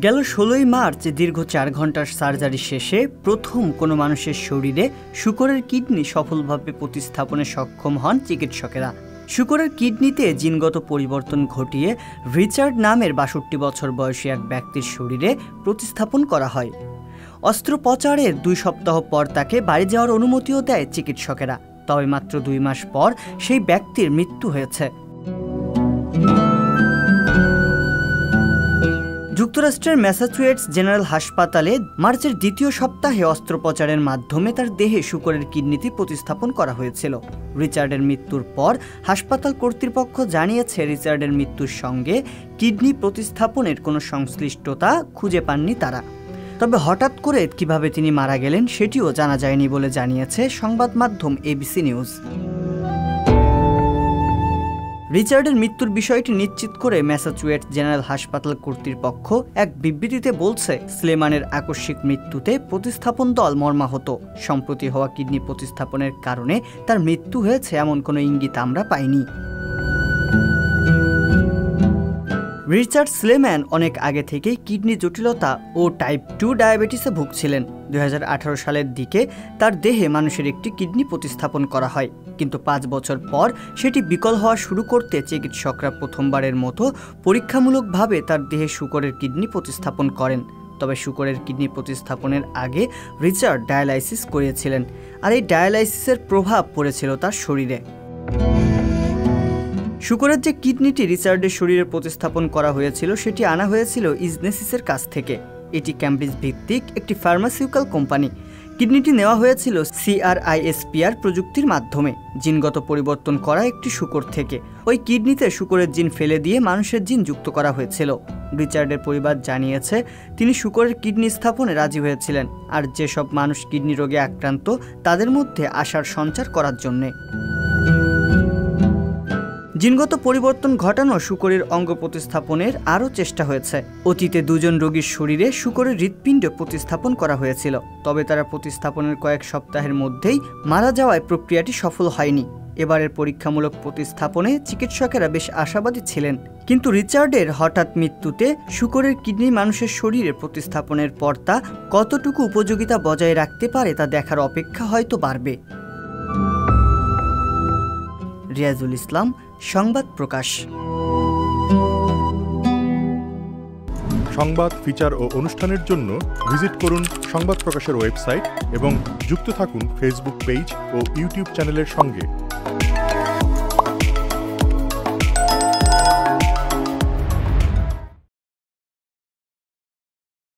গেল ১৬ই মার্চ দীর্ঘ ৪ ঘন্টার সার্জারি শেষে প্রথম কোনো মানুষের শরীরে শূকরের কিডনি সফলভাবে প্রতিস্থাপনে সক্ষম হন চিকিৎসকেরা। শূকরের কিডনিতে জিনগত পরিবর্তন ঘটিয়ে রিচার্ড নামের ৬২ বছর বয়সী এক ব্যক্তির শরীরে প্রতিস্থাপন করা হয়। অস্ত্রোপচারের ২ সপ্তাহ পর তাকে বাড়ি যাওয়ার অনুমতিও দেয় চিকিৎসকেরা। তবে মাত্র ২ মাস পর সেই ব্যক্তির মৃত্যু হয়েছে। যুক্তরাষ্ট্রের ম্যাসাচুসেটস জেনারেল হাসপাতালে মার্চের দ্বিতীয় সপ্তাহে অস্ত্রোপচারের মাধ্যমে তার দেহে শূকরের কিডনিতে প্রতিস্থাপন করা হয়েছিল। রিচার্ডের মৃত্যুর পর হাসপাতাল কর্তৃপক্ষ জানিয়েছে রিচার্ডের মৃত্যুর সঙ্গে কিডনি প্রতিস্থাপনের কোনো সংশ্লিষ্টতা খুঁজে পাননি তারা। তবে হঠাৎ করে কিভাবে তিনি মারা গেলেন সেটিও জানা যায়নি বলে জানিয়েছে সংবাদ মাধ্যম এবিসি নিউজ। রিচার্ডের মৃত্যুর বিষয়টি নিশ্চিত করে ম্যাসাচুসেটস জেনারেল হাসপাতাল কর্তৃপক্ষ এক বিবৃতিতে বলছে, স্লেমানের আকস্মিক মৃত্যুতে প্রতিস্থাপন দল মর্মাহত। সম্প্রতি হওয়া কিডনি প্রতিস্থাপনের কারণে তার মৃত্যু হয়েছে এমন কোনো ইঙ্গিত আমরা পাইনি। রিচার্ড স্লেম্যান অনেক আগে থেকেই কিডনি জটিলতা ও টাইপ 2 ডায়াবেটিসে ভুগছিলেন। ২০১৮ সালের দিকে তার দেহে মানুষের একটি কিডনি প্রতিস্থাপন করা হয়, কিন্তু ৫ বছর পর সেটি বিকল হওয়া শুরু করতে চিকিৎসকরা প্রথমবারের মতো পরীক্ষামূলকভাবে তার দেহে শূকরের কিডনি প্রতিস্থাপন করেন। তবে শূকরের কিডনি প্রতিস্থাপনের আগে রিচার্ড ডায়ালাইসিস করিয়েছিলেন, আর এই ডায়ালাইসিসের প্রভাব পড়েছিল তার শরীরে। শূকরের যে কিডনিটি রিচার্ডের শরীরে প্রতিস্থাপন করা হয়েছিল সেটি আনা হয়েছিল ইজনেসিসের কাছ থেকে। এটি ক্যামব্রিজ ভিত্তিক একটি ফার্মাসিউটিক্যাল কোম্পানি। কিডনিটি নেওয়া হয়েছিল CRISPR প্রযুক্তির মাধ্যমে, জিনগত পরিবর্তন করা একটি শূকর থেকে। ওই কিডনিতে শূকরের জিন ফেলে দিয়ে মানুষের জিন যুক্ত করা হয়েছিল। রিচার্ডের পরিবার জানিয়েছে তিনি শূকরের কিডনি স্থাপনে রাজি হয়েছিলেন, আর যেসব মানুষ কিডনি রোগে আক্রান্ত তাদের মধ্যে আশার সঞ্চার করার জন্যে। জিনগত পরিবর্তন ঘটানো শূকরের অঙ্গ প্রতিস্থাপনের আরও চেষ্টা হয়েছে। অতীতে ২ জন রোগীর শরীরে শূকরের হৃৎপিণ্ড প্রতিস্থাপন করা হয়েছিল, তবে তারা প্রতিস্থাপনের কয়েক সপ্তাহের মধ্যেই মারা যাওয়ায় প্রক্রিয়াটি সফল হয়নি। এবারের পরীক্ষামূলক প্রতিস্থাপনে চিকিৎসকেরা বেশ আশাবাদী ছিলেন, কিন্তু রিচার্ডের হঠাৎ মৃত্যুতে শূকরের কিডনি মানুষের শরীরে প্রতিস্থাপনের পর তা কতটুকু উপযোগিতা বজায় রাখতে পারে তা দেখার অপেক্ষা হয়তো বাড়বে। রিয়াজুল ইসলাম, সংবাদ প্রকাশ। সংবাদ, ফিচার ও অনুষ্ঠানের জন্য ভিজিট করুন সংবাদ প্রকাশের ওয়েবসাইট এবং যুক্ত থাকুন ফেসবুক পেজ ও ইউটিউব চ্যানেলের সঙ্গে।